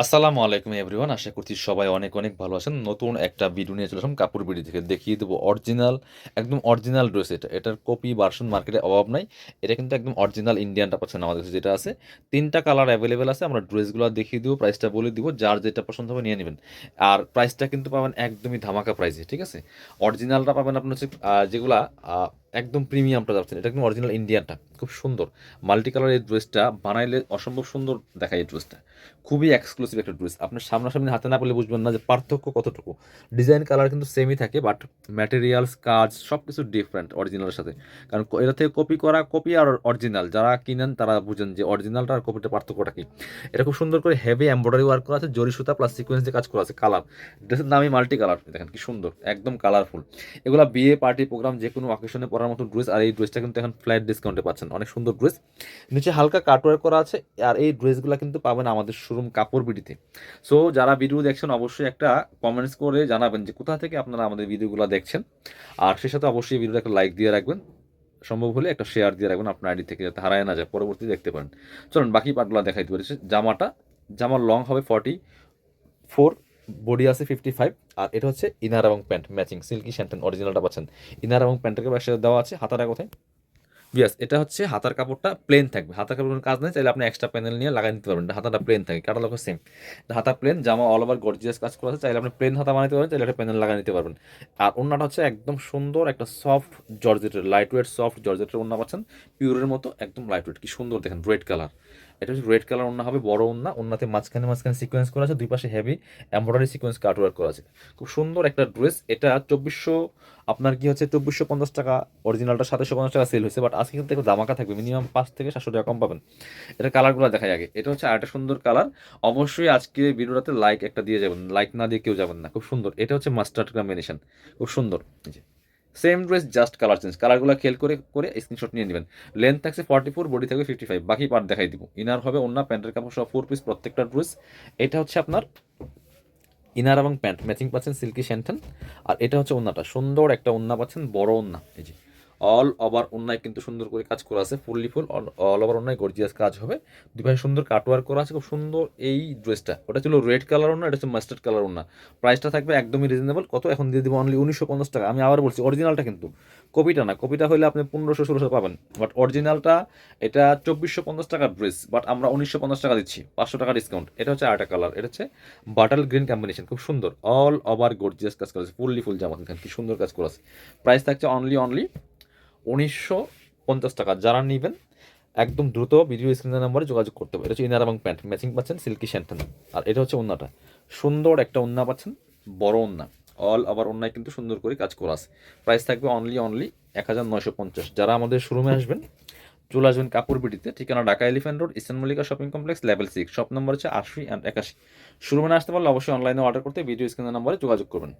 আসসালামু আলাইকুম এভরিওয়ান। আশা করছি সবাই অনেক অনেক ভালো আছেন। নতুন একটা ভিডিও নিয়ে চলে আসলাম কাপড় বিডি থেকে। দেখিয়ে দেবো অরিজিনাল, একদম অরিজিনাল ড্রেস এটা। এটার কপি ভার্সন মার্কেটে অভাব নাই। এটা কিন্তু একদম অরিজিনাল ইন্ডিয়ানটা পাচ্ছেন আমাদের কাছে যেটা আছে। ৩ টা কালার অ্যাভেলেবেল আছে। আমরা ড্রেসগুলো দেখিয়ে দিব, প্রাইসটা বলে দিব। যার যেটা পছন্দ হবে নিয়ে নিবেন। আর প্রাইসটা কিন্তু পাবেন একদমই ধামাকা প্রাইসে, ঠিক আছে? অরিজিনালটা পাবেন আপনার হচ্ছে যেগুলা আ একদম প্রিমিয়ামটা যাচ্ছেন। এটা একদম অরিজিনাল ইন্ডিয়ানটা। খুব সুন্দর। মাল্টি কালার এই ড্রেসটা বানাইলে অসম্ভব সুন্দর দেখায় এই ড্রেসটা। খুবই এক্সক্লুসিভ একটা ড্রেস। আপনার সামনাসামনি হাতে না পেলে বুঝবেন না যে পার্থক্য কতটুকু। ডিজাইন কালার কিন্তু সেমই থাকে, বাট ম্যাটেরিয়ালস, কাজ সব কিছু ডিফারেন্ট অরিজিনালের সাথে। কারণ এটা থেকে কপি করা, কপি আর অরিজিনাল যারা কিনেন তারা বুঝেন যে অরিজিনালটা আর কপিটা পার্থক্যটা কি। এটা খুব সুন্দর করে হেভি এমব্রয়ডারি ওয়ার্ক করা আছে, জরি সুতা প্লাস সিকোয়েন্স দিয়ে কাজ করা আছে। কালার, ড্রেসের নামই মাল্টি কালার। দেখেন কি সুন্দর, একদম কালারফুল। এগুলা বিয়ে, পার্টি, প্রোগ্রাম যে কোনো অকেশনে পরার মতো ড্রেস। আর এই ড্রেসটা কিন্তু এখন ফ্ল্যাট ডিসকাউন্টে পাচ্ছেন। অনেক সুন্দর ড্রেস, নিচে হালকা কাটওয়ার্ক করা আছে। আর এই ড্রেসগুলো কিন্তু পাবেন আমাদের শোরুম কাপড় বিডিতে। সো যারা ভিডিও দেখছেন অবশ্যই একটা কমেন্টস করে জানাবেন যে কোথা থেকে আপনারা আমাদের ভিডিওগুলো দেখছেন। আর সে সাথে অবশ্যই ভিডিওটা একটা লাইক দিয়ে রাখবেন, সম্ভব হলে একটা শেয়ার দিয়ে রাখবেন আপনার আইডি থেকে, যাতে হারায় না যায়, পরবর্তীতে দেখতে পারেন। চলুন বাকি পার্টগুলো দেখাইতে পারি। জামার লং হবে 44, বডি আছে 55। আর এটা হচ্ছে ইনার এবং প্যান্ট ম্যাচিং সিল্কি স্যান্টেন অরিজিনালটা পাচ্ছেন। ইনার এবং প্যান্টের পাশে দেওয়া আছে। হাতাটা কোথায়? ইয়েস, এটা হচ্ছে হাতার কাপড়টা প্লেন থাকবে। হাতার কাপড়ের কাজ নেই, চাইলে আপনি এক্সট্রা প্যানেল নিয়ে লাগাই নিতে পারবেন। হাতাটা প্লেন থাকে, কাটার সেম। হাতা প্লেন, জামা অল ওভার গর্জিয়াস কাজ করা আছে। চাইলে আপনি প্লেন হাতা বানাতে পারবেন, চাইলে একটা প্যানেল লাগাই নিতে পারবেন। আর ওন্নাটা হচ্ছে একদম সুন্দর একটা সফট জর্জেটের, লাইট ওয়েট সফট জর্জেটের ওন্না পাচ্ছেন। পিওরের মতো একদম লাইট ওয়েট, কি সুন্দর দেখেন, রেড কালার। এটা হচ্ছে রেড কালার ওন্না হবে, বড় ওন্না। ওন্নাতে মাঝখানে মাঝখানে সিকোয়েন্স করা আছে, দুই পাশে হেভি এমব্রয়ডারি সিকোয়েন্স কাট ওয়ার্ক করা আছে। খুব সুন্দর একটা ড্রেস। এটা 2400, আপনার কি হচ্ছে 2450 টাকা। অরিজিনালটা 2750 টাকা সেল হয়েছে, বাট আজকে কিন্তু একটু দামাকা থাকবে, মিনিমাম 500 থেকে 700 টাকা কম পাবেন। এটা কালারগুলো দেখাই আগে। এটা হচ্ছে আরেকটা সুন্দর কালার। অবশ্যই আজকে ভিডিওটাতে লাইক একটা দিয়ে যাবেন, লাইক না দিয়ে কেউ যাবেন না। খুব সুন্দর, এটা হচ্ছে মাস্টার্ড কম্বিনেশন, খুব সুন্দর। Same dress, just colour change. কালারগুলো খেল করে করে স্ক্রিনশট নিয়ে নেবেন। লেন্থ থাকছে 44, বডি থাকবে 55। বাকি পার্ট দেখাই দিব। ইনার হবে অন্য প্যান্টের কাপড় সব 4 পিস প্রত্যেকটা ড্রেস। এটা হচ্ছে আপনার ইনার এবং প্যান্ট ম্যাচিং পাচ্ছেন সিল্কি স্যান্টন। আর এটা হচ্ছে ওন্নাটা, সুন্দর একটা ওন্না পাচ্ছেন, বড় ওন্না। এই যে অল ওভার ওন্নায় কিন্তু সুন্দর করে কাজ করা আছে, ফুললি ফুল অল ওভার ওন্নায় গর্জিয়াস কাজ হবে। দুই পাশে সুন্দর কাটওয়ার্ক করা আছে, খুব সুন্দর। এই ড্রেসটা, ওটা ছিল রেড কালার ওন্না, এটা হচ্ছে মাস্টার্ড কালার ওন্না। প্রাইসটা থাকবে একদমই রিজনেবল। কত এখন দিয়ে দিব? অনলি 1950 টাকা। আমি আবার বলছি অরিজিনালটা কিন্তু, কপিটা না। কপিটা হলে আপনি 1500-1600 পাবেন, বাট অরিজিনালটা এটা 2450 টাকার ড্রেস, বাট আমরা 1950 টাকা দিচ্ছি, 500 টাকা ডিসকাউন্ট। এটা হচ্ছে আরেকটা কালার, এটা হচ্ছে বাটার গ্রিন কম্বিনেশন, খুব সুন্দর। অল ওভার গর্জিয়াস কাজ করা আছে, ফুললি ফুল জামা দেখেন কি সুন্দর কাজ করা আছে। প্রাইস থাকছে অনলি 1950 টাকা। যারা নেবেন একদম দ্রুত ভিডিও স্ক্রিনের নাম্বারে যোগাযোগ করতে হবে। এটা হচ্ছে ইনার এবং প্যান্ট ম্যাচিং পাচ্ছেন সিল্কি শ্যান্টন। আর এটা হচ্ছে ওন্নাটা, সুন্দর একটা ওন্না পাচ্ছেন, বড় ওন্না। অল ওভার ওন্নায় কিন্তু সুন্দর করে কাজ করা আছে। প্রাইস থাকবে অনলি 1950। যারা আমাদের শোরুমে আসবেন চলে আসবেন কাপড় বিডিতে। ঠিকানা Dhaka elephant road, eastern Mallika shopping complex, level 6, shop number হচ্ছে 80 অ্যান্ড 81। শোরুমে আসতে পারলে অবশ্যই অনলাইনে অর্ডার করতে ভিডিও স্ক্রিনের নম্বরে যোগাযোগ করবেন।